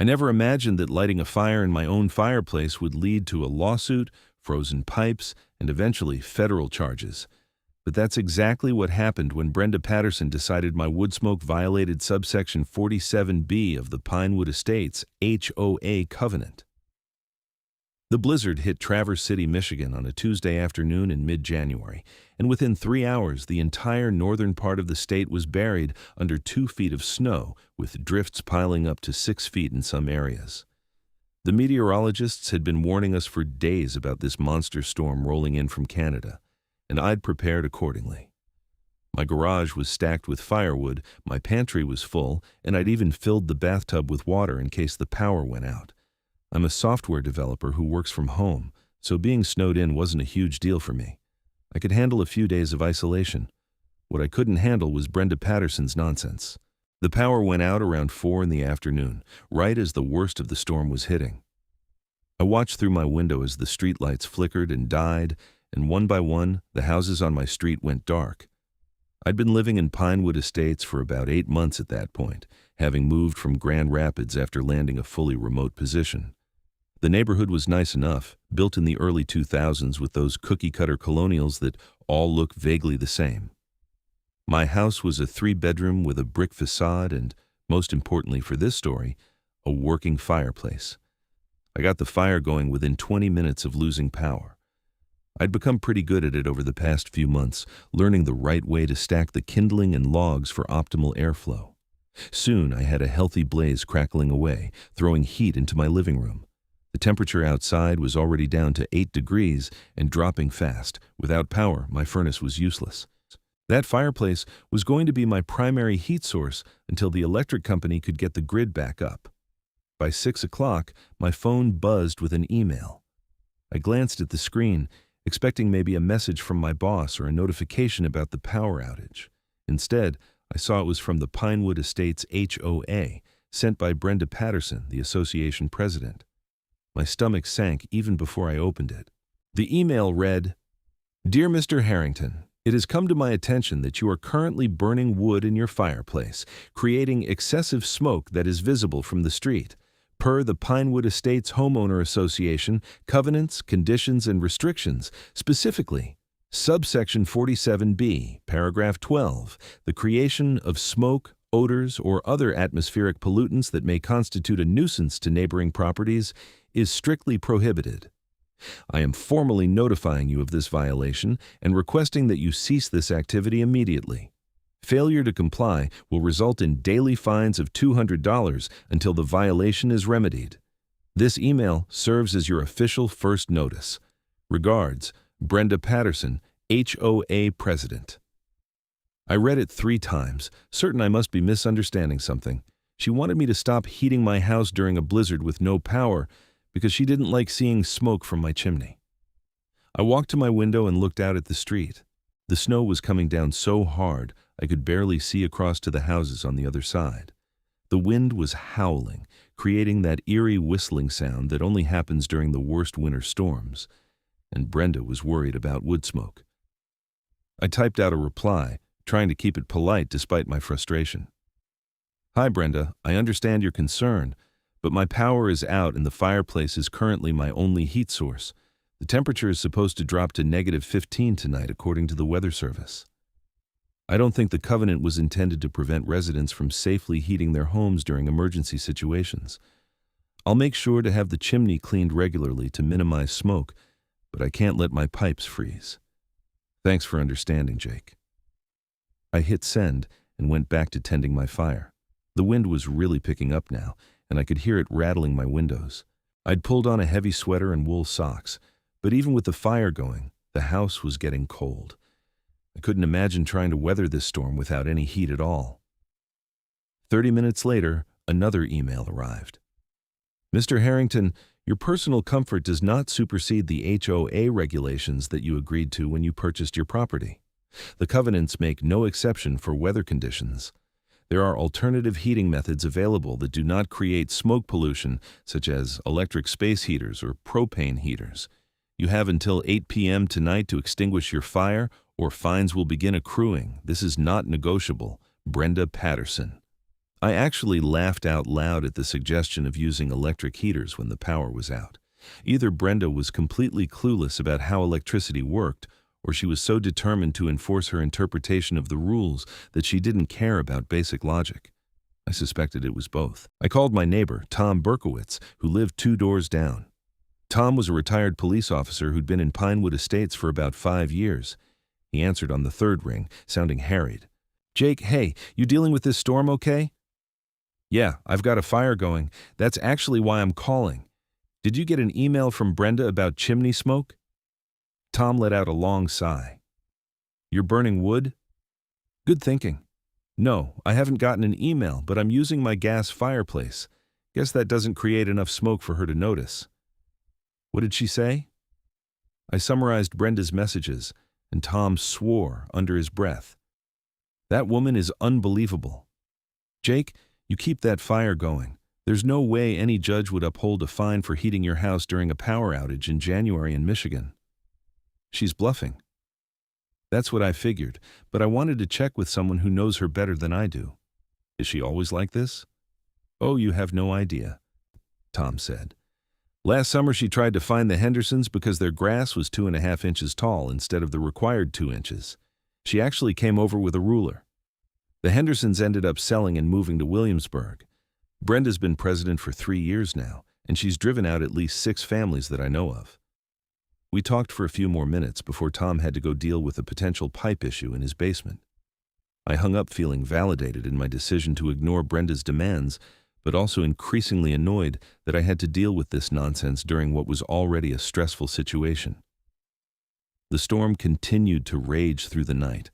I never imagined that lighting a fire in my own fireplace would lead to a lawsuit, frozen pipes, and eventually federal charges. But that's exactly what happened when Brenda Patterson decided my wood smoke violated subsection 47B of the Pinewood Estates HOA covenant. The blizzard hit Traverse City, Michigan on a Tuesday afternoon in mid-January, and within 3 hours the entire northern part of the state was buried under 2 feet of snow, with drifts piling up to 6 feet in some areas. The meteorologists had been warning us for days about this monster storm rolling in from Canada, and I'd prepared accordingly. My garage was stacked with firewood, my pantry was full, and I'd even filled the bathtub with water in case the power went out. I'm a software developer who works from home, so being snowed in wasn't a huge deal for me. I could handle a few days of isolation. What I couldn't handle was Brenda Patterson's nonsense. The power went out around 4 in the afternoon, right as the worst of the storm was hitting. I watched through my window as the streetlights flickered and died, and one by one, the houses on my street went dark. I'd been living in Pinewood Estates for about 8 months at that point, having moved from Grand Rapids after landing a fully remote position. The neighborhood was nice enough, built in the early 2000s with those cookie-cutter colonials that all look vaguely the same. My house was a 3-bedroom with a brick facade and, most importantly for this story, a working fireplace. I got the fire going within 20 minutes of losing power. I'd become pretty good at it over the past few months, learning the right way to stack the kindling and logs for optimal airflow. Soon I had a healthy blaze crackling away, throwing heat into my living room. The temperature outside was already down to 8 degrees and dropping fast. Without power, my furnace was useless. That fireplace was going to be my primary heat source until the electric company could get the grid back up. By 6 o'clock, my phone buzzed with an email. I glanced at the screen, expecting maybe a message from my boss or a notification about the power outage. Instead, I saw it was from the Pinewood Estates HOA, sent by Brenda Patterson, the association president. My stomach sank even before I opened it. The email read, "Dear Mr. Harrington, it has come to my attention that you are currently burning wood in your fireplace, creating excessive smoke that is visible from the street. Per the Pinewood Estates Homeowner Association, covenants, conditions, and restrictions, specifically, subsection 47B, paragraph 12, the creation of smoke, odors, or other atmospheric pollutants that may constitute a nuisance to neighboring properties is strictly prohibited. I am formally notifying you of this violation and requesting that you cease this activity immediately. Failure to comply will result in daily fines of $200 until the violation is remedied. This email serves as your official first notice. Regards, Brenda Patterson, HOA President." I read it 3 times, certain I must be misunderstanding something. She wanted me to stop heating my house during a blizzard with no power because she didn't like seeing smoke from my chimney. I walked to my window and looked out at the street. The snow was coming down so hard I could barely see across to the houses on the other side. The wind was howling, creating that eerie whistling sound that only happens during the worst winter storms, and Brenda was worried about wood smoke. I typed out a reply, trying to keep it polite despite my frustration. "Hi Brenda, I understand your concern, but my power is out and the fireplace is currently my only heat source. The temperature is supposed to drop to -15 tonight according to the weather service. I don't think the covenant was intended to prevent residents from safely heating their homes during emergency situations. I'll make sure to have the chimney cleaned regularly to minimize smoke, but I can't let my pipes freeze. Thanks for understanding, Jake." I hit send and went back to tending my fire. The wind was really picking up now, and I could hear it rattling my windows. I'd pulled on a heavy sweater and wool socks, but even with the fire going, the house was getting cold. I couldn't imagine trying to weather this storm without any heat at all. 30 minutes later, another email arrived. "Mr. Harrington, your personal comfort does not supersede the HOA regulations that you agreed to when you purchased your property. The covenants make no exception for weather conditions. There are alternative heating methods available that do not create smoke pollution, such as electric space heaters or propane heaters. You have until 8 p.m. tonight to extinguish your fire, or fines will begin accruing. This is not negotiable. Brenda Patterson." I actually laughed out loud at the suggestion of using electric heaters when the power was out. Either Brenda was completely clueless about how electricity worked, or she was so determined to enforce her interpretation of the rules that she didn't care about basic logic. I suspected it was both. I called my neighbor, Tom Berkowitz, who lived 2 doors down. Tom was a retired police officer who'd been in Pinewood Estates for about 5 years. He answered on the 3rd ring, sounding harried. "Jake, hey, you dealing with this storm okay?" "Yeah, I've got a fire going. That's actually why I'm calling. Did you get an email from Brenda about chimney smoke?" Tom let out a long sigh. "You're burning wood?" "Good thinking. No, I haven't gotten an email, but I'm using my gas fireplace. Guess that doesn't create enough smoke for her to notice." "What did she say?" I summarized Brenda's messages, and Tom swore under his breath. "That woman is unbelievable. Jake, you keep that fire going. There's no way any judge would uphold a fine for heating your house during a power outage in January in Michigan." "She's bluffing." "That's what I figured, but I wanted to check with someone who knows her better than I do." "Is she always like this?" "Oh, you have no idea," Tom said. "Last summer she tried to fine the Hendersons because their grass was 2.5 inches tall instead of the required 2 inches. She actually came over with a ruler. The Hendersons ended up selling and moving to Williamsburg. Brenda's been president for 3 years now, and she's driven out at least 6 families that I know of." We talked for a few more minutes before Tom had to go deal with a potential pipe issue in his basement. I hung up feeling validated in my decision to ignore Brenda's demands, but also increasingly annoyed that I had to deal with this nonsense during what was already a stressful situation. The storm continued to rage through the night.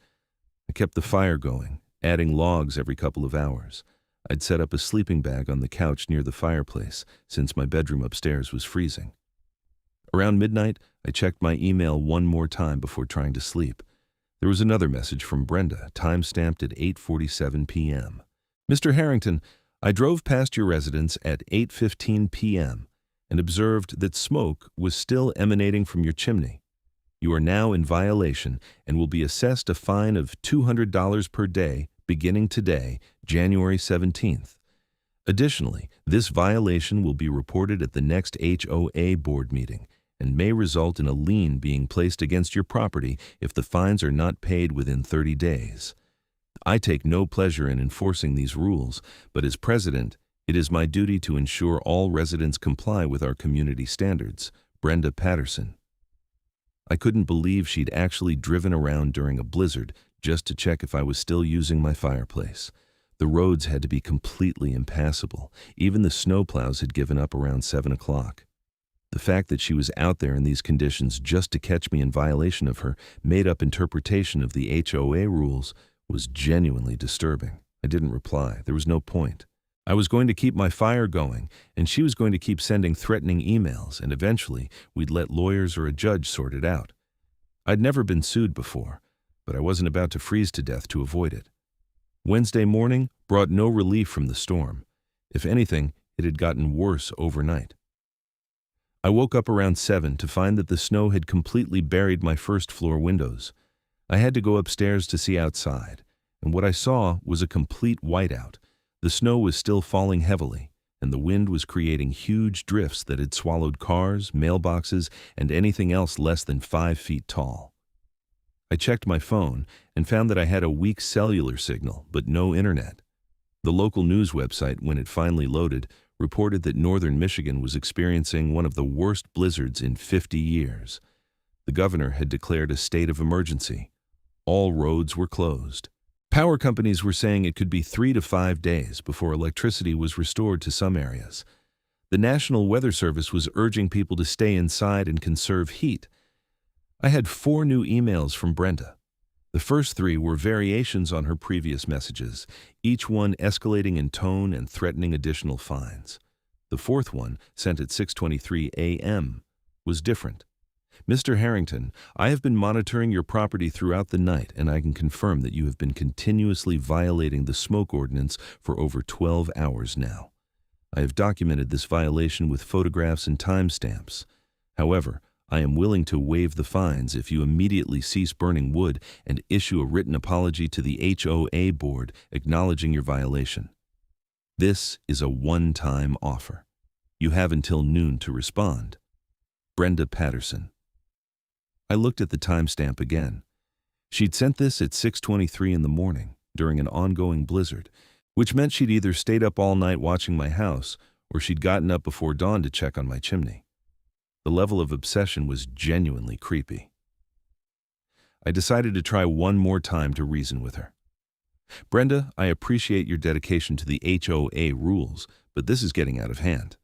I kept the fire going, adding logs every couple of hours. I'd set up a sleeping bag on the couch near the fireplace, since my bedroom upstairs was freezing. Around midnight, I checked my email one more time before trying to sleep. There was another message from Brenda, time-stamped at 8:47 p.m. "Mr. Harrington, I drove past your residence at 8:15 p.m. and observed that smoke was still emanating from your chimney. You are now in violation and will be assessed a fine of $200 per day beginning today, January 17th. Additionally, this violation will be reported at the next HOA board meeting and may result in a lien being placed against your property if the fines are not paid within 30 days. I take no pleasure in enforcing these rules, but as president, it is my duty to ensure all residents comply with our community standards. Brenda Patterson." I couldn't believe she'd actually driven around during a blizzard just to check if I was still using my fireplace. The roads had to be completely impassable. Even the snowplows had given up around 7 o'clock. The fact that she was out there in these conditions just to catch me in violation of her made-up interpretation of the HOA rules was genuinely disturbing. I didn't reply. There was no point. I was going to keep my fire going, and she was going to keep sending threatening emails, and eventually we'd let lawyers or a judge sort it out. I'd never been sued before, but I wasn't about to freeze to death to avoid it. Wednesday morning brought no relief from the storm. If anything, it had gotten worse overnight. I woke up around 7 to find that the snow had completely buried my first-floor windows. I had to go upstairs to see outside, and what I saw was a complete whiteout. The snow was still falling heavily, and the wind was creating huge drifts that had swallowed cars, mailboxes, and anything else less than 5 feet tall. I checked my phone and found that I had a weak cellular signal, but no internet. The local news website, when it finally loaded, reported that northern Michigan was experiencing one of the worst blizzards in 50 years. The governor had declared a state of emergency. All roads were closed. Power companies were saying it could be 3 to 5 days before electricity was restored to some areas. The National Weather Service was urging people to stay inside and conserve heat. I had 4 new emails from Brenda. The first 3 were variations on her previous messages, each one escalating in tone and threatening additional fines. The 4th one, sent at 6:23 a.m., was different. "Mr. Harrington, I have been monitoring your property throughout the night, and I can confirm that you have been continuously violating the smoke ordinance for over 12 hours now. I have documented this violation with photographs and timestamps. However, I am willing to waive the fines if you immediately cease burning wood and issue a written apology to the HOA board acknowledging your violation. This is a one-time offer. You have until noon to respond. Brenda Patterson. I looked at the timestamp again. She'd sent this at 6:23 in the morning during an ongoing blizzard, which meant she'd either stayed up all night watching my house or she'd gotten up before dawn to check on my chimney. The level of obsession was genuinely creepy. I decided to try one more time to reason with her. Brenda, I appreciate your dedication to the HOA rules, but this is getting out of hand.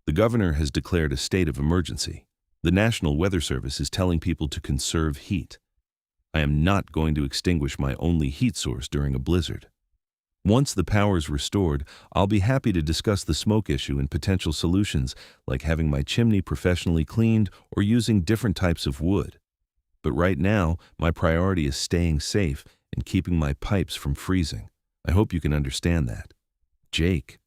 The governor has declared a state of emergency. The National Weather Service is telling people to conserve heat. I am not going to extinguish my only heat source during a blizzard. Once the power is restored, I'll be happy to discuss the smoke issue and potential solutions, like having my chimney professionally cleaned or using different types of wood. But right now, my priority is staying safe and keeping my pipes from freezing. I hope you can understand that. Jake.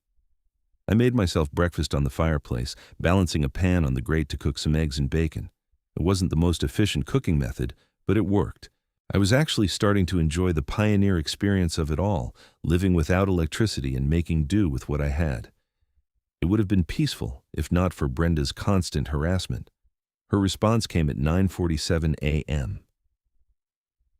I made myself breakfast on the fireplace, balancing a pan on the grate to cook some eggs and bacon. It wasn't the most efficient cooking method, but it worked. I was actually starting to enjoy the pioneer experience of it all, living without electricity and making do with what I had. It would have been peaceful if not for Brenda's constant harassment. Her response came at 9:47 a.m.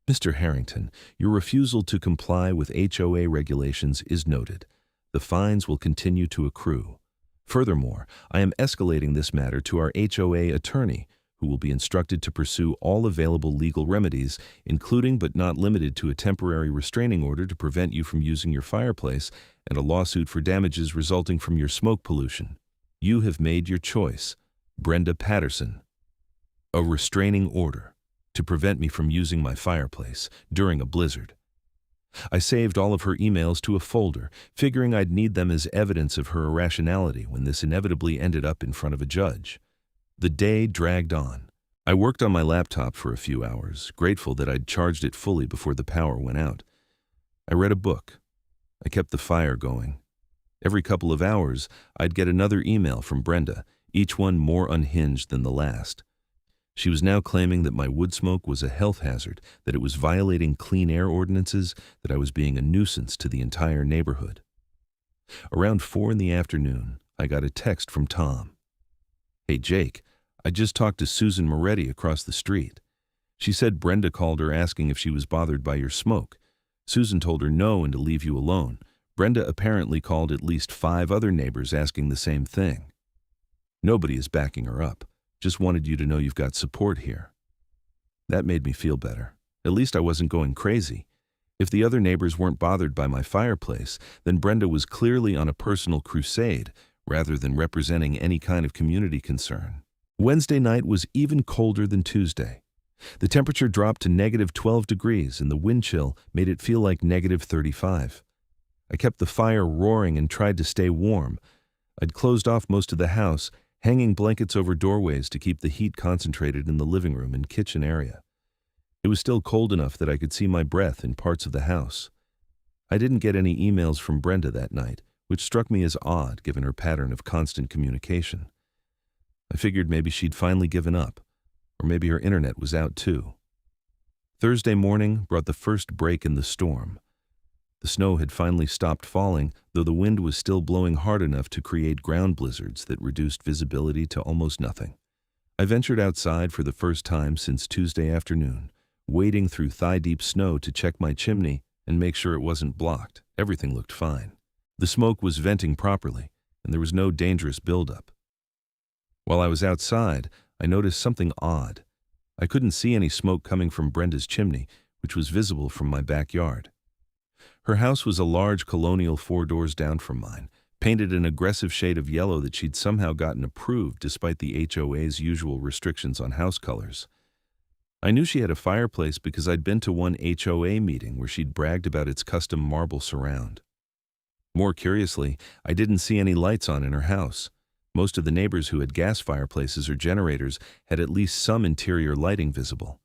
Mr. Harrington, your refusal to comply with HOA regulations is noted. The fines will continue to accrue. Furthermore, I am escalating this matter to our HOA attorney, who will be instructed to pursue all available legal remedies, including but not limited to a temporary restraining order to prevent you from using your fireplace and a lawsuit for damages resulting from your smoke pollution. You have made your choice. Brenda Patterson. A restraining order to prevent me from using my fireplace during a blizzard. I saved all of her emails to a folder, figuring I'd need them as evidence of her irrationality when this inevitably ended up in front of a judge. The day dragged on. I worked on my laptop for a few hours, grateful that I'd charged it fully before the power went out. I read a book. I kept the fire going. Every couple of hours, I'd get another email from Brenda, each one more unhinged than the last. She was now claiming that my wood smoke was a health hazard, that it was violating clean air ordinances, that I was being a nuisance to the entire neighborhood. Around 4 in the afternoon, I got a text from Tom. Hey Jake, I just talked to Susan Moretti across the street. She said Brenda called her asking if she was bothered by your smoke. Susan told her no and to leave you alone. Brenda apparently called at least 5 other neighbors asking the same thing. Nobody is backing her up. Just wanted you to know you've got support here. That made me feel better. At least I wasn't going crazy. If the other neighbors weren't bothered by my fireplace, then Brenda was clearly on a personal crusade rather than representing any kind of community concern. Wednesday night was even colder than Tuesday. The temperature dropped to -12 degrees and the wind chill made it feel like -35. I kept the fire roaring and tried to stay warm. I'd closed off most of the house, hanging blankets over doorways to keep the heat concentrated in the living room and kitchen area. It was still cold enough that I could see my breath in parts of the house. I didn't get any emails from Brenda that night, which struck me as odd given her pattern of constant communication. I figured maybe she'd finally given up, or maybe her internet was out too. Thursday morning brought the first break in the storm. The snow had finally stopped falling, though the wind was still blowing hard enough to create ground blizzards that reduced visibility to almost nothing. I ventured outside for the first time since Tuesday afternoon, wading through thigh-deep snow to check my chimney and make sure it wasn't blocked. Everything looked fine. The smoke was venting properly, and there was no dangerous buildup. While I was outside, I noticed something odd. I couldn't see any smoke coming from Brenda's chimney, which was visible from my backyard. Her house was a large colonial 4 doors down from mine, painted an aggressive shade of yellow that she'd somehow gotten approved despite the HOA's usual restrictions on house colors. I knew she had a fireplace because I'd been to one HOA meeting where she'd bragged about its custom marble surround. More curiously, I didn't see any lights on in her house. Most of the neighbors who had gas fireplaces or generators had at least some interior lighting visible.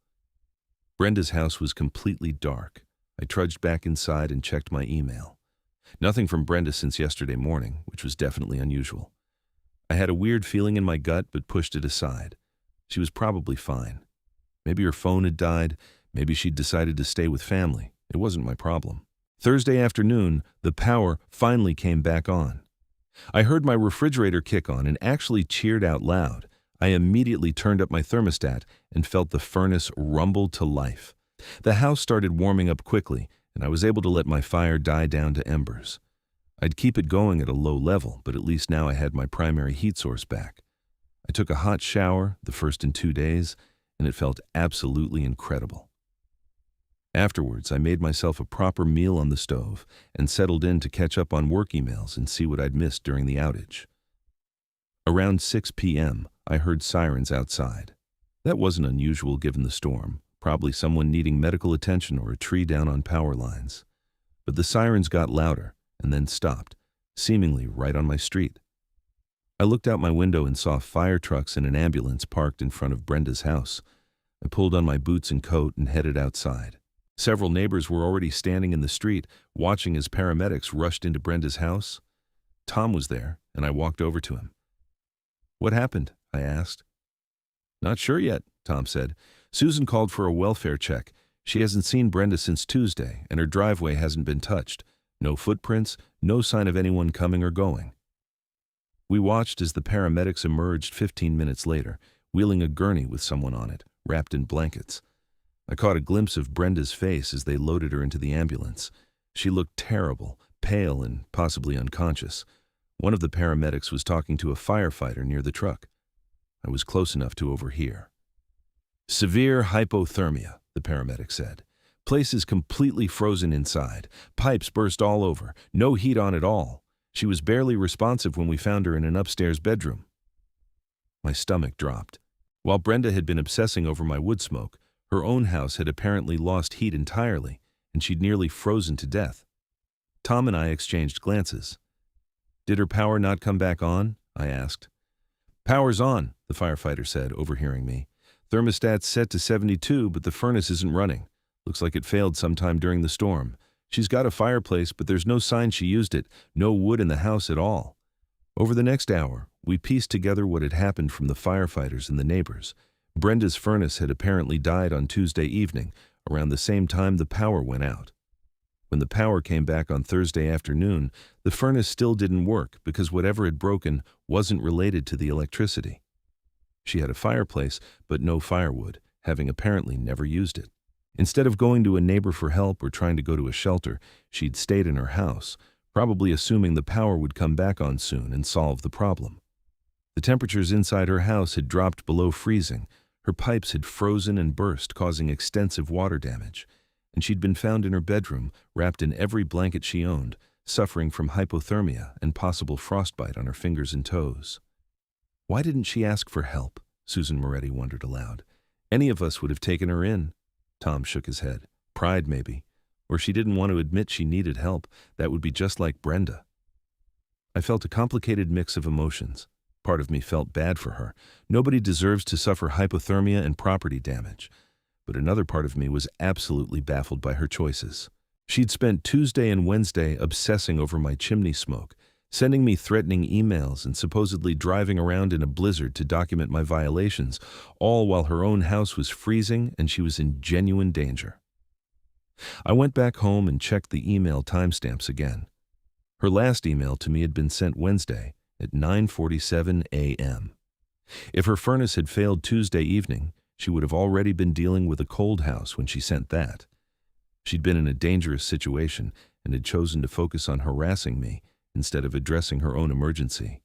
Brenda's house was completely dark. I trudged back inside and checked my email. Nothing from Brenda since yesterday morning, which was definitely unusual. I had a weird feeling in my gut but pushed it aside. She was probably fine. Maybe her phone had died, maybe she'd decided to stay with family. It wasn't my problem. Thursday afternoon, the power finally came back on. I heard my refrigerator kick on and actually cheered out loud. I immediately turned up my thermostat and felt the furnace rumble to life. The house started warming up quickly, and I was able to let my fire die down to embers. I'd keep it going at a low level, but at least now I had my primary heat source back. I took a hot shower, the first in 2 days, and it felt absolutely incredible. Afterwards, I made myself a proper meal on the stove and settled in to catch up on work emails and see what I'd missed during the outage. Around 6 p.m., I heard sirens outside. That wasn't unusual given the storm, probably someone needing medical attention or a tree down on power lines. But the sirens got louder and then stopped, seemingly right on my street. I looked out my window and saw fire trucks and an ambulance parked in front of Brenda's house. I pulled on my boots and coat and headed outside. Several neighbors were already standing in the street, watching as paramedics rushed into Brenda's house. Tom was there, and I walked over to him. "What happened?" I asked. "Not sure yet," Tom said. "Susan called for a welfare check. She hasn't seen Brenda since Tuesday, and her driveway hasn't been touched. No footprints, no sign of anyone coming or going." We watched as the paramedics emerged 15 minutes later, wheeling a gurney with someone on it, wrapped in blankets. I caught a glimpse of Brenda's face as they loaded her into the ambulance. She looked terrible, pale and possibly unconscious. One of the paramedics was talking to a firefighter near the truck. I was close enough to overhear. "Severe hypothermia," the paramedic said. "Place is completely frozen inside. Pipes burst all over. No heat on at all. She was barely responsive when we found her in an upstairs bedroom." My stomach dropped. While Brenda had been obsessing over my wood smoke, her own house had apparently lost heat entirely, and she'd nearly frozen to death. Tom and I exchanged glances. "Did her power not come back on?" I asked. "Power's on," the firefighter said, overhearing me. "Thermostat's set to 72, but the furnace isn't running. Looks like it failed sometime during the storm. She's got a fireplace, but there's no sign she used it, no wood in the house at all." Over the next hour, we pieced together what had happened from the firefighters and the neighbors. Brenda's furnace had apparently died on Tuesday evening, around the same time the power went out. When the power came back on Thursday afternoon, the furnace still didn't work because whatever had broken wasn't related to the electricity. She had a fireplace, but no firewood, having apparently never used it. Instead of going to a neighbor for help or trying to go to a shelter, she'd stayed in her house, probably assuming the power would come back on soon and solve the problem. The temperatures inside her house had dropped below freezing, her pipes had frozen and burst, causing extensive water damage, and she'd been found in her bedroom, wrapped in every blanket she owned, suffering from hypothermia and possible frostbite on her fingers and toes. Why didn't she ask for help? Susan Moretti wondered aloud. Any of us would have taken her in. Tom shook his head. Pride, maybe. Or she didn't want to admit she needed help. That would be just like Brenda. I felt a complicated mix of emotions. Part of me felt bad for her. Nobody deserves to suffer hypothermia and property damage. But another part of me was absolutely baffled by her choices. She'd spent Tuesday and Wednesday obsessing over my chimney smoke, sending me threatening emails and supposedly driving around in a blizzard to document my violations, all while her own house was freezing and she was in genuine danger. I went back home and checked the email timestamps again. Her last email to me had been sent Wednesday at 9:47 a.m. If her furnace had failed Tuesday evening, she would have already been dealing with a cold house when she sent that. She'd been in a dangerous situation and had chosen to focus on harassing me instead of addressing her own emergency.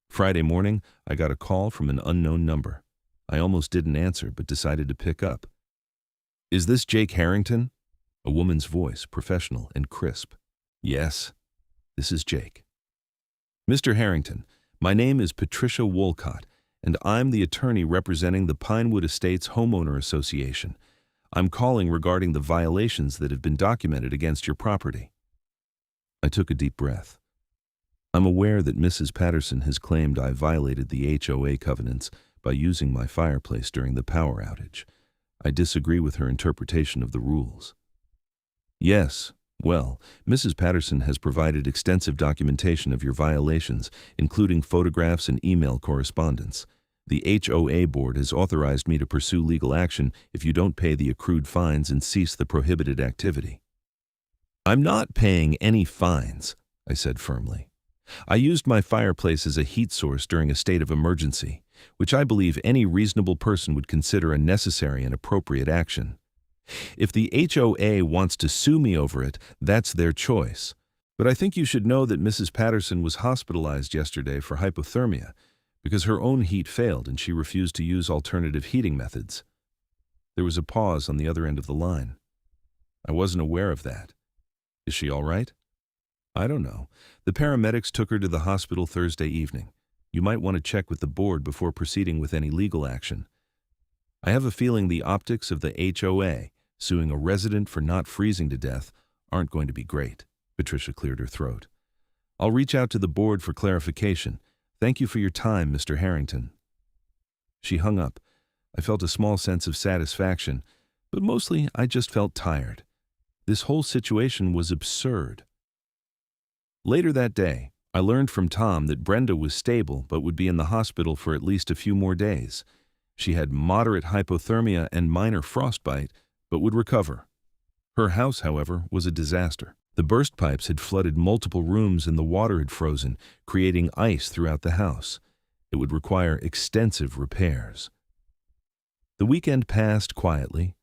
Friday morning, I got a call from an unknown number. I almost didn't answer, but decided to pick up. "Is this Jake Harrington?" A woman's voice, professional and crisp. "Yes, this is Jake." "Mr. Harrington, my name is Patricia Wolcott, and I'm the attorney representing the Pinewood Estates Homeowner Association. I'm calling regarding the violations that have been documented against your property." I took a deep breath. I'm aware that Mrs. Patterson has claimed I violated the HOA covenants by using my fireplace during the power outage. I disagree with her interpretation of the rules. "Yes, well, Mrs. Patterson has provided extensive documentation of your violations, including photographs and email correspondence. The HOA board has authorized me to pursue legal action if you don't pay the accrued fines and cease the prohibited activity." I'm not paying any fines, I said firmly. I used my fireplace as a heat source during a state of emergency, which I believe any reasonable person would consider a necessary and appropriate action. If the HOA wants to sue me over it, that's their choice. But I think you should know that Mrs. Patterson was hospitalized yesterday for hypothermia because her own heat failed and she refused to use alternative heating methods. There was a pause on the other end of the line. I wasn't aware of that. Is she all right? I don't know. The paramedics took her to the hospital Thursday evening. You might want to check with the board before proceeding with any legal action. I have a feeling the optics of the HOA suing a resident for not freezing to death aren't going to be great. Patricia cleared her throat. I'll reach out to the board for clarification. Thank you for your time, Mr. Harrington. She hung up. I felt a small sense of satisfaction, but mostly I just felt tired. This whole situation was absurd. Later that day, I learned from Tom that Brenda was stable but would be in the hospital for at least a few more days. She had moderate hypothermia and minor frostbite, but would recover. Her house, however, was a disaster. The burst pipes had flooded multiple rooms and the water had frozen, creating ice throughout the house. It would require extensive repairs. The weekend passed quietly.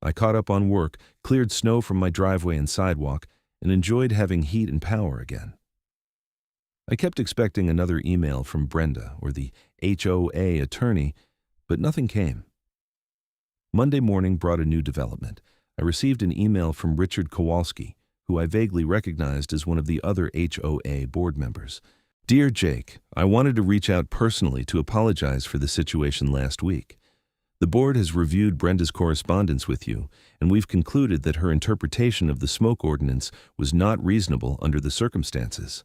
I caught up on work, cleared snow from my driveway and sidewalk, and enjoyed having heat and power again. I kept expecting another email from Brenda or the HOA attorney, but nothing came. Monday morning brought a new development. I received an email from Richard Kowalski, who I vaguely recognized as one of the other HOA board members. Dear Jake, I wanted to reach out personally to apologize for the situation last week. The board has reviewed Brenda's correspondence with you, and we've concluded that her interpretation of the smoke ordinance was not reasonable under the circumstances.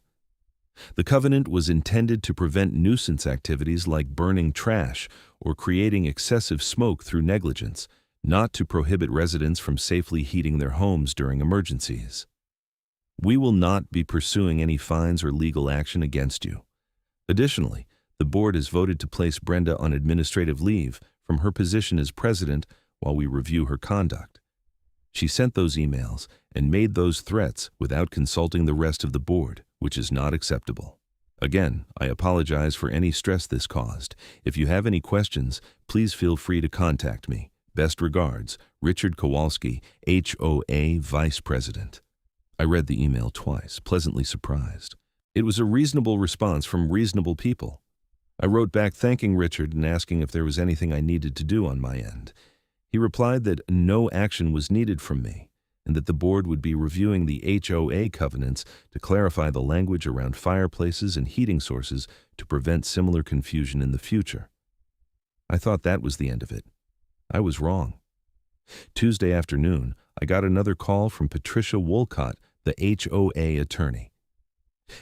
The covenant was intended to prevent nuisance activities like burning trash or creating excessive smoke through negligence, not to prohibit residents from safely heating their homes during emergencies. We will not be pursuing any fines or legal action against you. Additionally, the board has voted to place Brenda on administrative leave from her position as president while we review her conduct. She sent those emails and made those threats without consulting the rest of the board, which is not acceptable. Again, I apologize for any stress this caused. If you have any questions, please feel free to contact me. Best regards, Richard Kowalski, HOA Vice President. I read the email twice, pleasantly surprised. It was a reasonable response from reasonable people. I wrote back thanking Richard and asking if there was anything I needed to do on my end. He replied that no action was needed from me, and that the board would be reviewing the HOA covenants to clarify the language around fireplaces and heating sources to prevent similar confusion in the future. I thought that was the end of it. I was wrong. Tuesday afternoon, I got another call from Patricia Wolcott, the HOA attorney.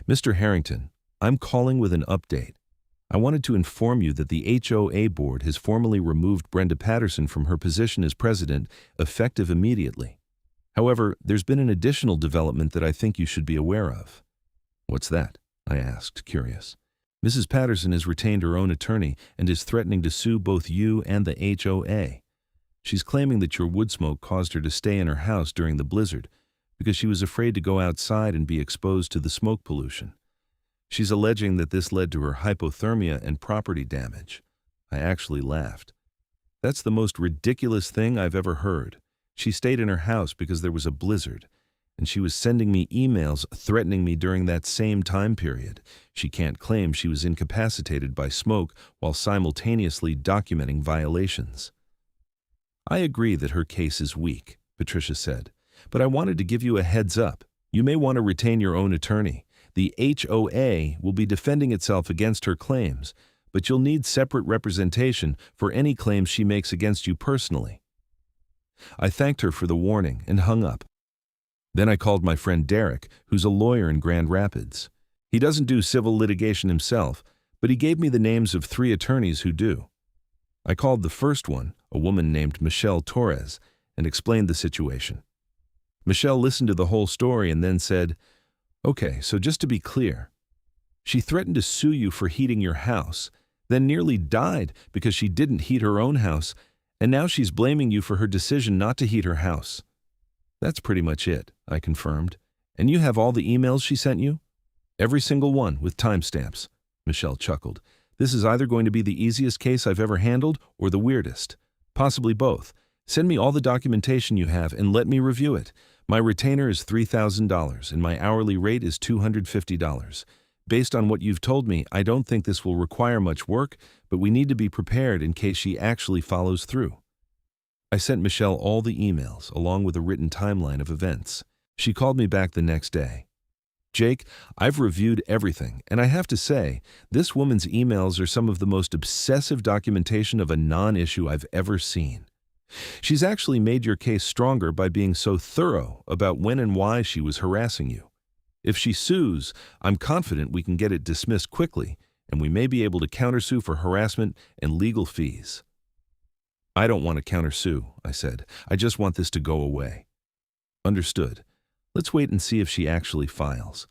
Mr. Harrington, I'm calling with an update. I wanted to inform you that the HOA board has formally removed Brenda Patterson from her position as president, effective immediately. However, there's been an additional development that I think you should be aware of. What's that? I asked, curious. Mrs. Patterson has retained her own attorney and is threatening to sue both you and the HOA. She's claiming that your wood smoke caused her to stay in her house during the blizzard because she was afraid to go outside and be exposed to the smoke pollution. She's alleging that this led to her hypothermia and property damage. I actually laughed. That's the most ridiculous thing I've ever heard. She stayed in her house because there was a blizzard, and she was sending me emails threatening me during that same time period. She can't claim she was incapacitated by smoke while simultaneously documenting violations. I agree that her case is weak, Patricia said, but I wanted to give you a heads up. You may want to retain your own attorney. The HOA will be defending itself against her claims, but you'll need separate representation for any claims she makes against you personally. I thanked her for the warning and hung up. Then I called my friend Derek, who's a lawyer in Grand Rapids. He doesn't do civil litigation himself, but he gave me the names of 3 attorneys who do. I called the first one, a woman named Michelle Torres, and explained the situation. Michelle listened to the whole story and then said, "Okay, so just to be clear, she threatened to sue you for heating your house, then nearly died because she didn't heat her own house, and now she's blaming you for her decision not to heat her house." "That's pretty much it," I confirmed. And you have all the emails she sent you? Every single one, with timestamps. Michelle chuckled. This is either going to be the easiest case I've ever handled or the weirdest. Possibly both. Send me all the documentation you have and let me review it. My retainer is $3,000 and my hourly rate is $250. Based on what you've told me, I don't think this will require much work, but we need to be prepared in case she actually follows through. I sent Michelle all the emails, along with a written timeline of events. She called me back the next day. Jake, I've reviewed everything, and I have to say, this woman's emails are some of the most obsessive documentation of a non-issue I've ever seen. She's actually made your case stronger by being so thorough about when and why she was harassing you. If she sues, I'm confident we can get it dismissed quickly, and we may be able to countersue for harassment and legal fees. I don't want to countersue, I said. I just want this to go away. Understood. Let's wait and see if she actually files.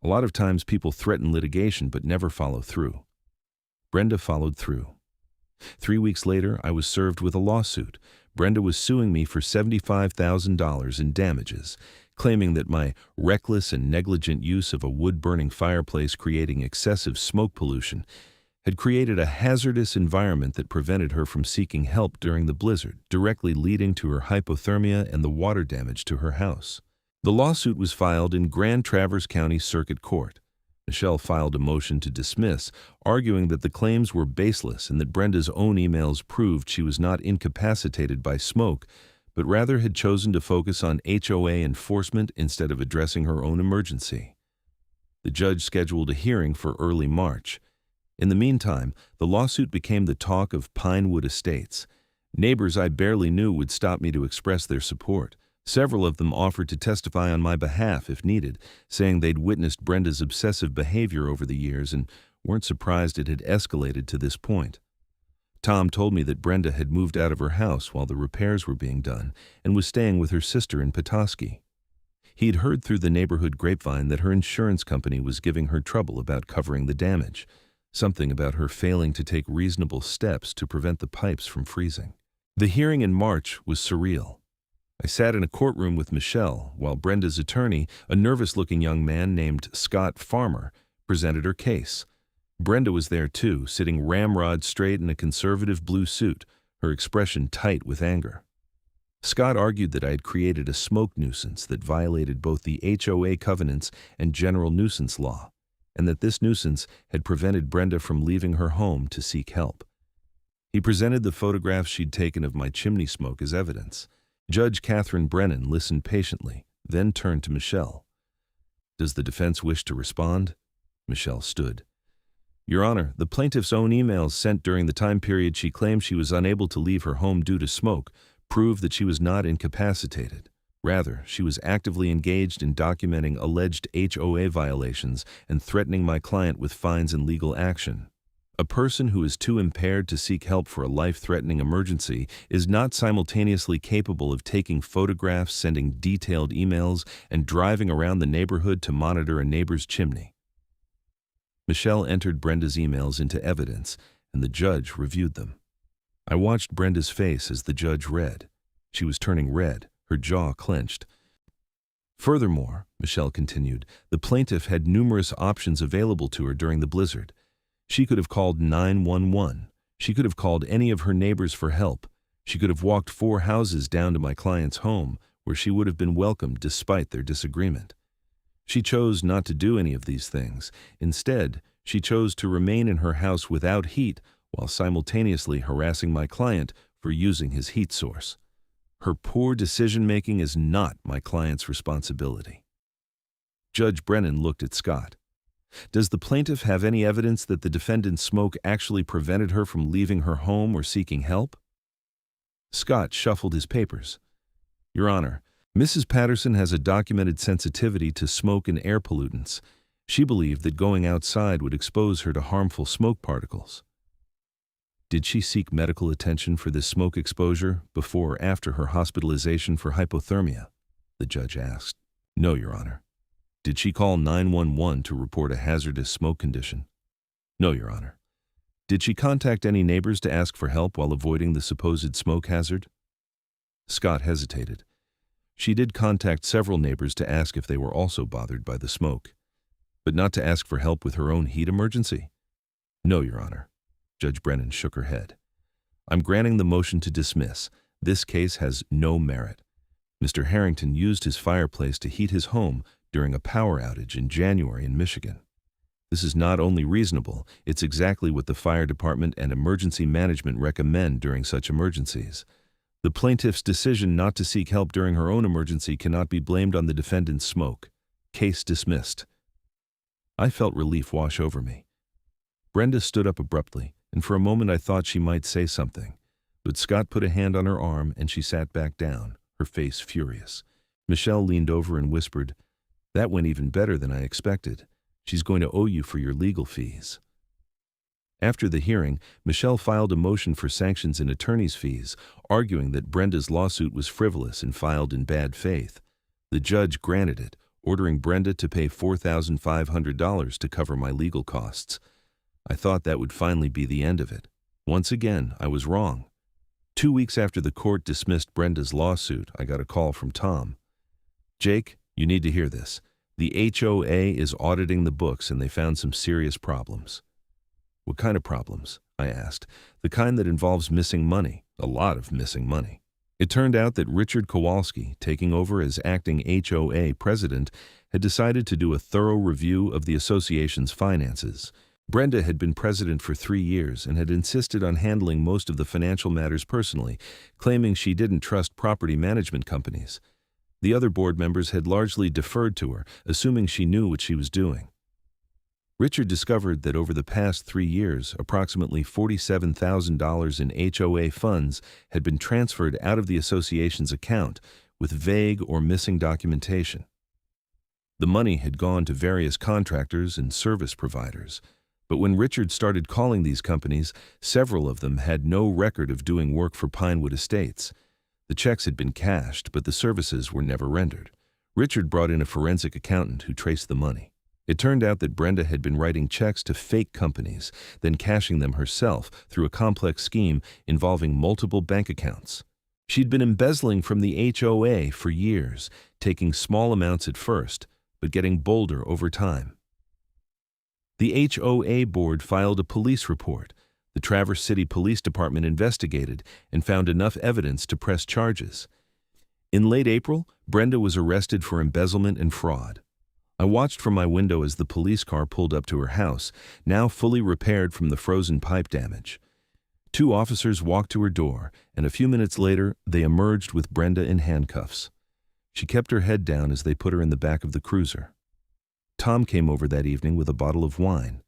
A lot of times people threaten litigation but never follow through. Brenda followed through. 3 weeks later, I was served with a lawsuit. Brenda was suing me for $75,000 in damages, claiming that my reckless and negligent use of a wood-burning fireplace creating excessive smoke pollution had created a hazardous environment that prevented her from seeking help during the blizzard, directly leading to her hypothermia and the water damage to her house. The lawsuit was filed in Grand Traverse County Circuit Court. Michelle filed a motion to dismiss, arguing that the claims were baseless and that Brenda's own emails proved she was not incapacitated by smoke, but rather had chosen to focus on HOA enforcement instead of addressing her own emergency. The judge scheduled a hearing for early March. In the meantime, the lawsuit became the talk of Pinewood Estates. Neighbors I barely knew would stop me to express their support. Several of them offered to testify on my behalf if needed, saying they'd witnessed Brenda's obsessive behavior over the years and weren't surprised it had escalated to this point. Tom told me that Brenda had moved out of her house while the repairs were being done and was staying with her sister in Petoskey. He'd heard through the neighborhood grapevine that her insurance company was giving her trouble about covering the damage, something about her failing to take reasonable steps to prevent the pipes from freezing. The hearing in March was surreal. I sat in a courtroom with Michelle while Brenda's attorney, a nervous-looking young man named Scott Farmer, presented her case. Brenda was there too, sitting ramrod straight in a conservative blue suit, her expression tight with anger. Scott argued that I had created a smoke nuisance that violated both the HOA covenants and general nuisance law, and that this nuisance had prevented Brenda from leaving her home to seek help. He presented the photographs she'd taken of my chimney smoke as evidence. Judge Catherine Brennan listened patiently, then turned to Michelle. Does the defense wish to respond? Michelle stood. Your Honor, the plaintiff's own emails sent during the time period she claimed she was unable to leave her home due to smoke prove that she was not incapacitated. Rather, she was actively engaged in documenting alleged HOA violations and threatening my client with fines and legal action. A person who is too impaired to seek help for a life-threatening emergency is not simultaneously capable of taking photographs, sending detailed emails, and driving around the neighborhood to monitor a neighbor's chimney. Michelle entered Brenda's emails into evidence, and the judge reviewed them. I watched Brenda's face as the judge read. She was turning red, her jaw clenched. Furthermore, Michelle continued, the plaintiff had numerous options available to her during the blizzard. She could have called 911. She could have called any of her neighbors for help. She could have walked 4 houses down to my client's home, where she would have been welcomed despite their disagreement. She chose not to do any of these things. Instead, she chose to remain in her house without heat while simultaneously harassing my client for using his heat source. Her poor decision-making is not my client's responsibility. Judge Brennan looked at Scott. Does the plaintiff have any evidence that the defendant's smoke actually prevented her from leaving her home or seeking help? Scott shuffled his papers. Your Honor, Mrs. Patterson has a documented sensitivity to smoke and air pollutants. She believed that going outside would expose her to harmful smoke particles. Did she seek medical attention for this smoke exposure before or after her hospitalization for hypothermia? The judge asked. No, Your Honor. Did she call 911 to report a hazardous smoke condition? No, Your Honor. Did she contact any neighbors to ask for help while avoiding the supposed smoke hazard? Scott hesitated. She did contact several neighbors to ask if they were also bothered by the smoke, but not to ask for help with her own heat emergency. No, Your Honor. Judge Brennan shook her head. I'm granting the motion to dismiss. This case has no merit. Mr. Harrington used his fireplace to heat his home during a power outage in January in Michigan. This is not only reasonable, it's exactly what the fire department and emergency management recommend during such emergencies. The plaintiff's decision not to seek help during her own emergency cannot be blamed on the defendant's smoke. Case dismissed. I felt relief wash over me. Brenda stood up abruptly, and for a moment I thought she might say something. But Scott put a hand on her arm and she sat back down, her face furious. Michelle leaned over and whispered, "That went even better than I expected. She's going to owe you for your legal fees." After the hearing, Michelle filed a motion for sanctions and attorney's fees, arguing that Brenda's lawsuit was frivolous and filed in bad faith. The judge granted it, ordering Brenda to pay $4,500 to cover my legal costs. I thought that would finally be the end of it. Once again, I was wrong. 2 weeks after the court dismissed Brenda's lawsuit, I got a call from Tom. "Jake, you need to hear this. The HOA is auditing the books and they found some serious problems." "What kind of problems?" I asked. "The kind that involves missing money, a lot of missing money." It turned out that Richard Kowalski, taking over as acting HOA president, had decided to do a thorough review of the association's finances. Brenda had been president for 3 years and had insisted on handling most of the financial matters personally, claiming she didn't trust property management companies. The other board members had largely deferred to her, assuming she knew what she was doing. Richard discovered that over the past 3 years, approximately $47,000 in HOA funds had been transferred out of the association's account with vague or missing documentation. The money had gone to various contractors and service providers, but when Richard started calling these companies, several of them had no record of doing work for Pinewood Estates. The checks had been cashed, but the services were never rendered. Richard brought in a forensic accountant who traced the money. It turned out that Brenda had been writing checks to fake companies, then cashing them herself through a complex scheme involving multiple bank accounts. She'd been embezzling from the HOA for years, taking small amounts at first, but getting bolder over time. The HOA board filed a police report. The Traverse City Police Department investigated and found enough evidence to press charges. In late April, Brenda was arrested for embezzlement and fraud. I watched from my window as the police car pulled up to her house, now fully repaired from the frozen pipe damage. 2 officers walked to her door, and a few minutes later, they emerged with Brenda in handcuffs. She kept her head down as they put her in the back of the cruiser. Tom came over that evening with a bottle of wine.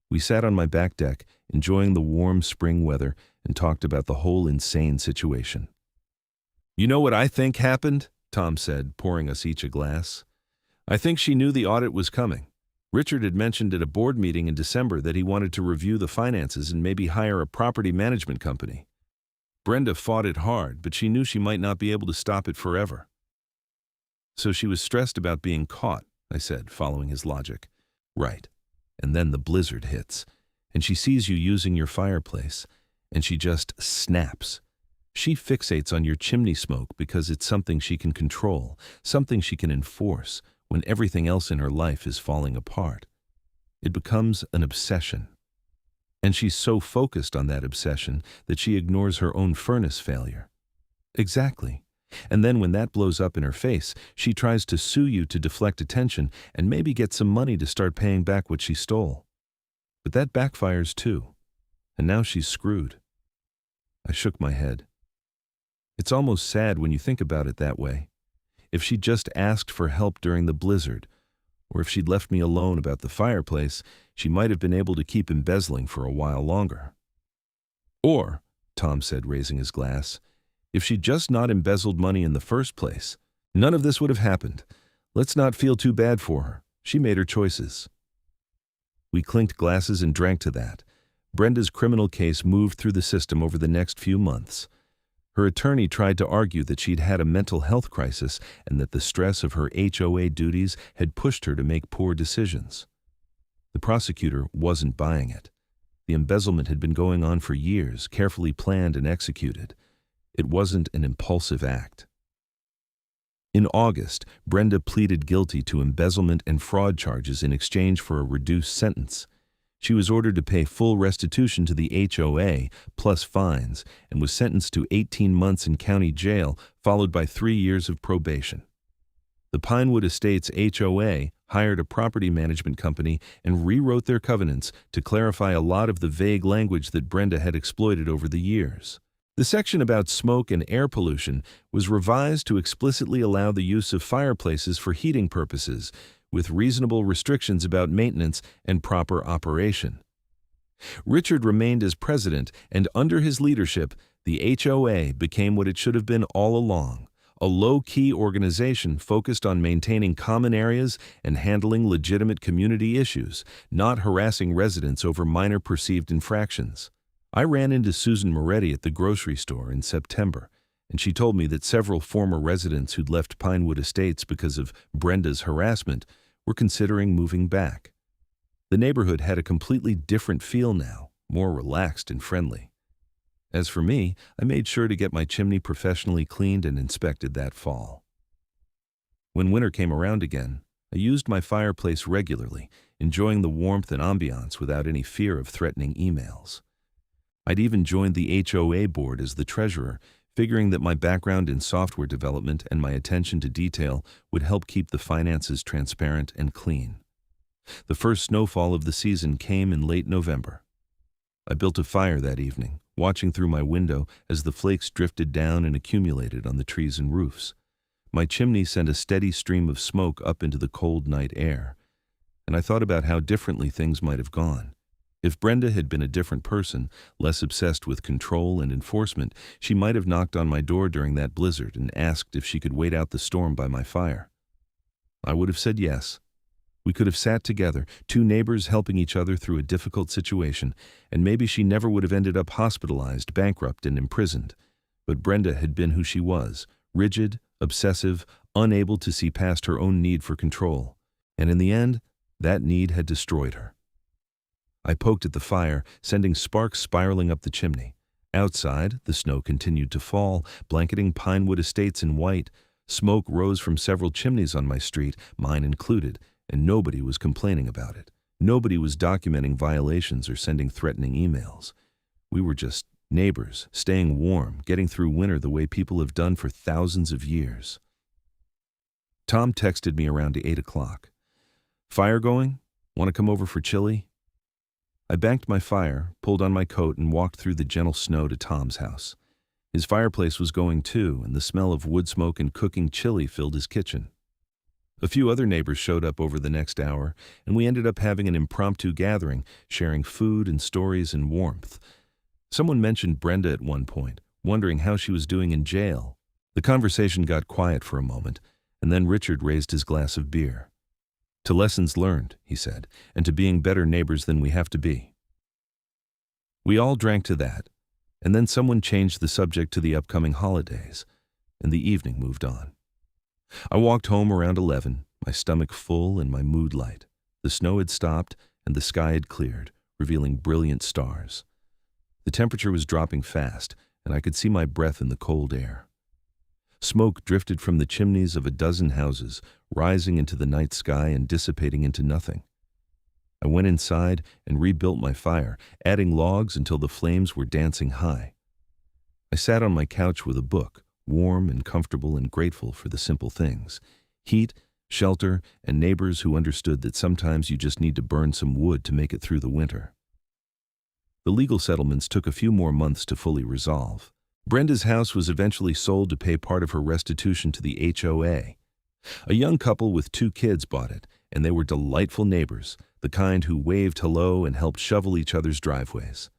We sat on my back deck, enjoying the warm spring weather, and talked about the whole insane situation. "You know what I think happened?" Tom said, pouring us each a glass. "I think she knew the audit was coming. Richard had mentioned at a board meeting in December that he wanted to review the finances and maybe hire a property management company. Brenda fought it hard, but she knew she might not be able to stop it forever. So she was stressed about being caught," I said, following his logic. "Right. And then the blizzard hits, and she sees you using your fireplace, and she just snaps. She fixates on your chimney smoke because it's something she can control, something she can enforce, when everything else in her life is falling apart. It becomes an obsession. And she's so focused on that obsession that she ignores her own furnace failure." "Exactly. And then when that blows up in her face, she tries to sue you to deflect attention and maybe get some money to start paying back what she stole. But that backfires too. And now she's screwed." I shook my head. "It's almost sad when you think about it that way. If she'd just asked for help during the blizzard, or if she'd left me alone about the fireplace, she might have been able to keep embezzling for a while longer. Or," Tom said, raising his glass, "if she'd just not embezzled money in the first place, none of this would have happened. Let's not feel too bad for her. She made her choices." We clinked glasses and drank to that. Brenda's criminal case moved through the system over the next few months. Her attorney tried to argue that she'd had a mental health crisis and that the stress of her HOA duties had pushed her to make poor decisions. The prosecutor wasn't buying it. The embezzlement had been going on for years, carefully planned and executed. It wasn't an impulsive act. In August, Brenda pleaded guilty to embezzlement and fraud charges in exchange for a reduced sentence. She was ordered to pay full restitution to the HOA, plus fines, and was sentenced to 18 months in county jail, followed by 3 years of probation. The Pinewood Estates HOA hired a property management company and rewrote their covenants to clarify a lot of the vague language that Brenda had exploited over the years. The section about smoke and air pollution was revised to explicitly allow the use of fireplaces for heating purposes, with reasonable restrictions about maintenance and proper operation. Richard remained as president, and under his leadership, the HOA became what it should have been all along, a low-key organization focused on maintaining common areas and handling legitimate community issues, not harassing residents over minor perceived infractions. I ran into Susan Moretti at the grocery store in September, and she told me that several former residents who'd left Pinewood Estates because of Brenda's harassment were considering moving back. The neighborhood had a completely different feel now, more relaxed and friendly. As for me, I made sure to get my chimney professionally cleaned and inspected that fall. When winter came around again, I used my fireplace regularly, enjoying the warmth and ambiance without any fear of threatening emails. I'd even joined the HOA board as the treasurer, figuring that my background in software development and my attention to detail would help keep the finances transparent and clean. The first snowfall of the season came in late November. I built a fire that evening, watching through my window as the flakes drifted down and accumulated on the trees and roofs. My chimney sent a steady stream of smoke up into the cold night air, and I thought about how differently things might have gone. If Brenda had been a different person, less obsessed with control and enforcement, she might have knocked on my door during that blizzard and asked if she could wait out the storm by my fire. I would have said yes. We could have sat together, two neighbors helping each other through a difficult situation, and maybe she never would have ended up hospitalized, bankrupt, and imprisoned. But Brenda had been who she was, rigid, obsessive, unable to see past her own need for control. And in the end, that need had destroyed her. I poked at the fire, sending sparks spiraling up the chimney. Outside, the snow continued to fall, blanketing Pinewood Estates in white. Smoke rose from several chimneys on my street, mine included, and nobody was complaining about it. Nobody was documenting violations or sending threatening emails. We were just neighbors, staying warm, getting through winter the way people have done for thousands of years. Tom texted me around 8 o'clock. "Fire going? Want to come over for chili?" I banked my fire, pulled on my coat, and walked through the gentle snow to Tom's house. His fireplace was going too, and the smell of wood smoke and cooking chili filled his kitchen. A few other neighbors showed up over the next hour, and we ended up having an impromptu gathering, sharing food and stories and warmth. Someone mentioned Brenda at one point, wondering how she was doing in jail. The conversation got quiet for a moment, and then Richard raised his glass of beer. "To lessons learned," he said, "and to being better neighbors than we have to be." We all drank to that, and then someone changed the subject to the upcoming holidays, and the evening moved on. I walked home around 11, my stomach full and my mood light. The snow had stopped, and the sky had cleared, revealing brilliant stars. The temperature was dropping fast, and I could see my breath in the cold air. Smoke drifted from the chimneys of a dozen houses, rising into the night sky and dissipating into nothing. I went inside and rebuilt my fire, adding logs until the flames were dancing high. I sat on my couch with a book, warm and comfortable and grateful for the simple things: heat, shelter, and neighbors who understood that sometimes you just need to burn some wood to make it through the winter. The legal settlements took a few more months to fully resolve. Brenda's house was eventually sold to pay part of her restitution to the HOA. A young couple with 2 kids bought it, and they were delightful neighbors, the kind who waved hello and helped shovel each other's driveways.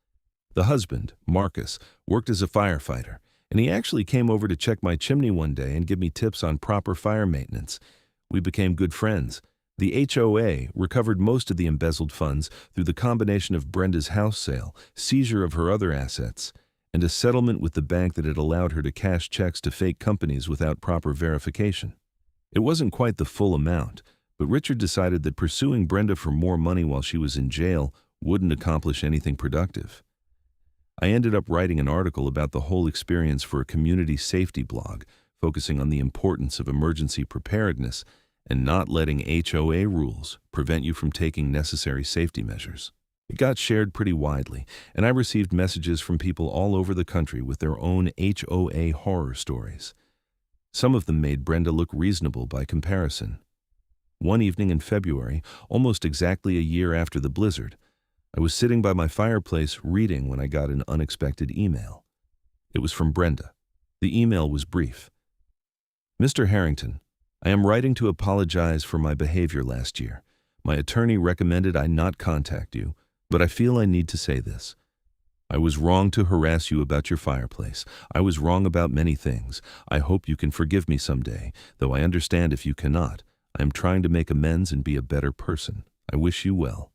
The husband, Marcus, worked as a firefighter, and he actually came over to check my chimney one day and give me tips on proper fire maintenance. We became good friends. The HOA recovered most of the embezzled funds through the combination of Brenda's house sale, seizure of her other assets, and a settlement with the bank that had allowed her to cash checks to fake companies without proper verification. It wasn't quite the full amount, but Richard decided that pursuing Brenda for more money while she was in jail wouldn't accomplish anything productive. I ended up writing an article about the whole experience for a community safety blog, focusing on the importance of emergency preparedness and not letting HOA rules prevent you from taking necessary safety measures. It got shared pretty widely, and I received messages from people all over the country with their own HOA horror stories. Some of them made Brenda look reasonable by comparison. One evening in February, almost exactly a year after the blizzard, I was sitting by my fireplace reading when I got an unexpected email. It was from Brenda. The email was brief. Mr. Harrington, I am writing to apologize for my behavior last year. My attorney recommended I not contact you, but I feel I need to say this. I was wrong to harass you about your fireplace. I was wrong about many things. I hope you can forgive me someday, though I understand if you cannot. I am trying to make amends and be a better person. I wish you well.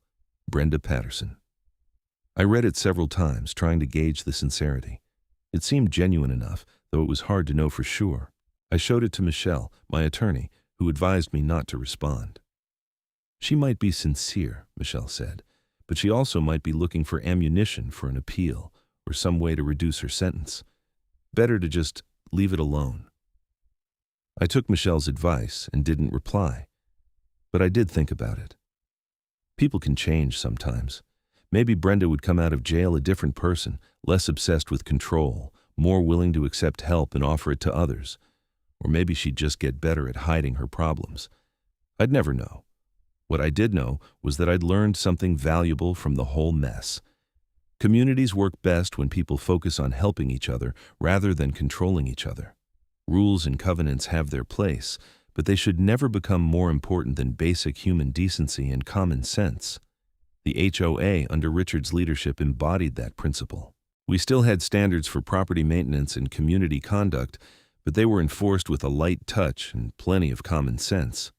Brenda Patterson. I read it several times, trying to gauge the sincerity. It seemed genuine enough, though it was hard to know for sure. I showed it to Michelle, my attorney, who advised me not to respond. She might be sincere, Michelle said, but she also might be looking for ammunition for an appeal or some way to reduce her sentence. Better to just leave it alone. I took Michelle's advice and didn't reply, but I did think about it. People can change sometimes. Maybe Brenda would come out of jail a different person, less obsessed with control, more willing to accept help and offer it to others. Or maybe she'd just get better at hiding her problems. I'd never know. What I did know was that I'd learned something valuable from the whole mess. Communities work best when people focus on helping each other rather than controlling each other. Rules and covenants have their place, but they should never become more important than basic human decency and common sense. The HOA under Richard's leadership embodied that principle. We still had standards for property maintenance and community conduct, but they were enforced with a light touch and plenty of common sense.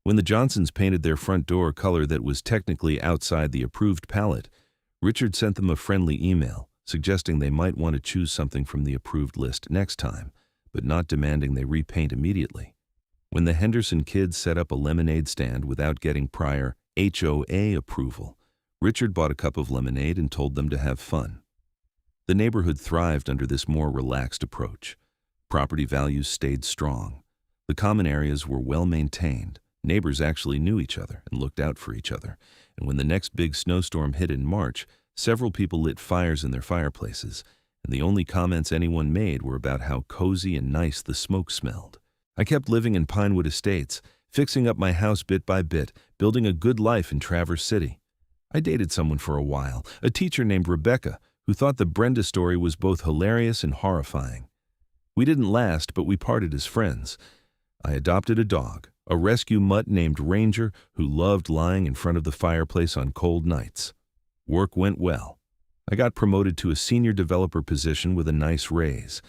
When the Johnsons painted their front door color that was technically outside the approved palette, Richard sent them a friendly email suggesting they might want to choose something from the approved list next time, but not demanding they repaint immediately. When the Henderson kids set up a lemonade stand without getting prior HOA approval, Richard bought a cup of lemonade and told them to have fun. The neighborhood thrived under this more relaxed approach. Property values stayed strong. The common areas were well maintained. Neighbors actually knew each other and looked out for each other, and when the next big snowstorm hit in March, several people lit fires in their fireplaces, and the only comments anyone made were about how cozy and nice the smoke smelled. I kept living in Pinewood Estates, fixing up my house bit by bit, building a good life in Traverse City. I dated someone for a while, a teacher named Rebecca, who thought the Brenda story was both hilarious and horrifying. We didn't last, but we parted as friends. I adopted a dog, a rescue mutt named Ranger, who loved lying in front of the fireplace on cold nights. Work went well. I got promoted to a senior developer position with a nice raise.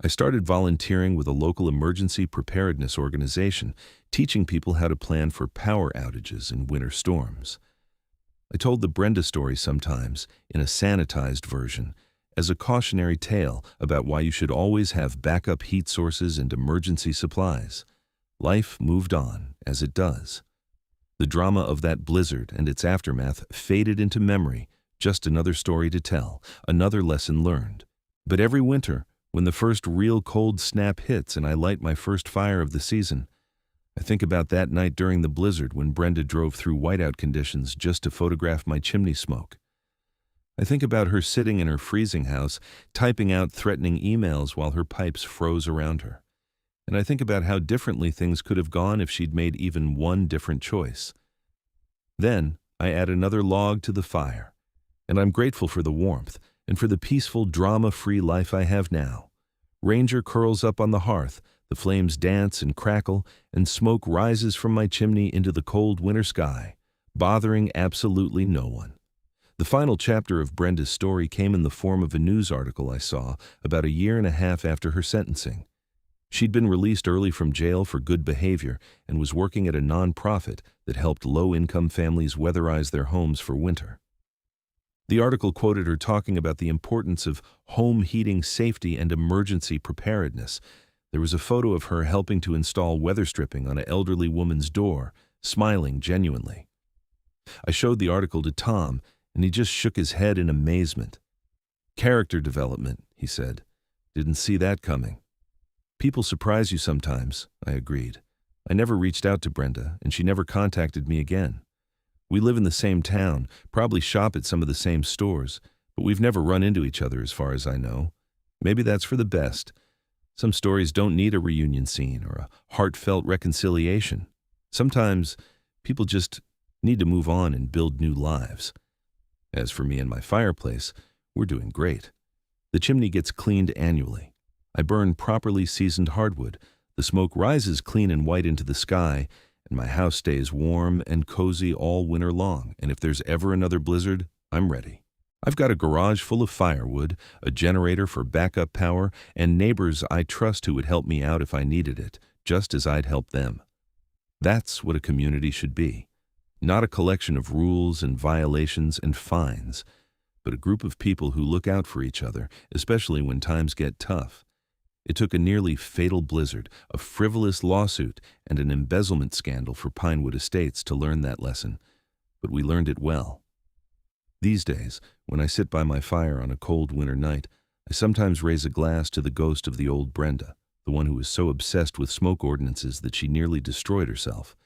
I started volunteering with a local emergency preparedness organization, teaching people how to plan for power outages and winter storms. I told the Brenda story sometimes, in a sanitized version, as a cautionary tale about why you should always have backup heat sources and emergency supplies. Life moved on, as it does. The drama of that blizzard and its aftermath faded into memory, just another story to tell, another lesson learned. But every winter, when the first real cold snap hits and I light my first fire of the season, I think about that night during the blizzard when Brenda drove through whiteout conditions just to photograph my chimney smoke. I think about her sitting in her freezing house, typing out threatening emails while her pipes froze around her. And I think about how differently things could have gone if she'd made even one different choice. Then I add another log to the fire, and I'm grateful for the warmth and for the peaceful, drama-free life I have now. Ranger curls up on the hearth, the flames dance and crackle, and smoke rises from my chimney into the cold winter sky, bothering absolutely no one. The final chapter of Brenda's story came in the form of a news article I saw about a year and a half after her sentencing. She'd been released early from jail for good behavior and was working at a nonprofit that helped low-income families weatherize their homes for winter. The article quoted her talking about the importance of home heating safety and emergency preparedness. There was a photo of her helping to install weather stripping on an elderly woman's door, smiling genuinely. I showed the article to Tom, and he just shook his head in amazement. "Character development," he said. "Didn't see that coming." People surprise you sometimes, I agreed. I never reached out to Brenda, and she never contacted me again. We live in the same town, probably shop at some of the same stores, but we've never run into each other as far as I know. Maybe that's for the best. Some stories don't need a reunion scene or a heartfelt reconciliation. Sometimes people just need to move on and build new lives. As for me and my fireplace, we're doing great. The chimney gets cleaned annually. I burn properly seasoned hardwood. The smoke rises clean and white into the sky, and my house stays warm and cozy all winter long, and if there's ever another blizzard, I'm ready. I've got a garage full of firewood, a generator for backup power, and neighbors I trust who would help me out if I needed it, just as I'd help them. That's what a community should be. Not a collection of rules and violations and fines, but a group of people who look out for each other, especially when times get tough. It took a nearly fatal blizzard, a frivolous lawsuit, and an embezzlement scandal for Pinewood Estates to learn that lesson, but we learned it well. These days, when I sit by my fire on a cold winter night, I sometimes raise a glass to the ghost of the old Brenda, the one who was so obsessed with smoke ordinances that she nearly destroyed herself.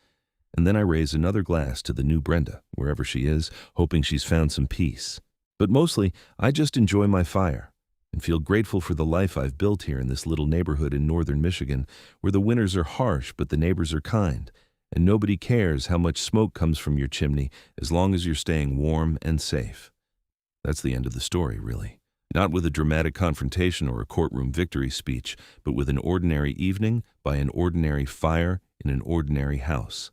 And then I raise another glass to the new Brenda, wherever she is, hoping she's found some peace. But mostly, I just enjoy my fire and feel grateful for the life I've built here in this little neighborhood in northern Michigan, where the winters are harsh but the neighbors are kind, and nobody cares how much smoke comes from your chimney as long as you're staying warm and safe. That's the end of the story, really. Not with a dramatic confrontation or a courtroom victory speech, but with an ordinary evening by an ordinary fire in an ordinary house.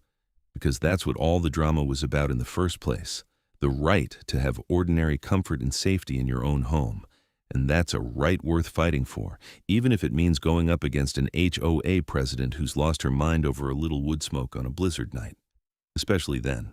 Because that's what all the drama was about in the first place, the right to have ordinary comfort and safety in your own home. And that's a right worth fighting for, even if it means going up against an HOA president who's lost her mind over a little wood smoke on a blizzard night. Especially then.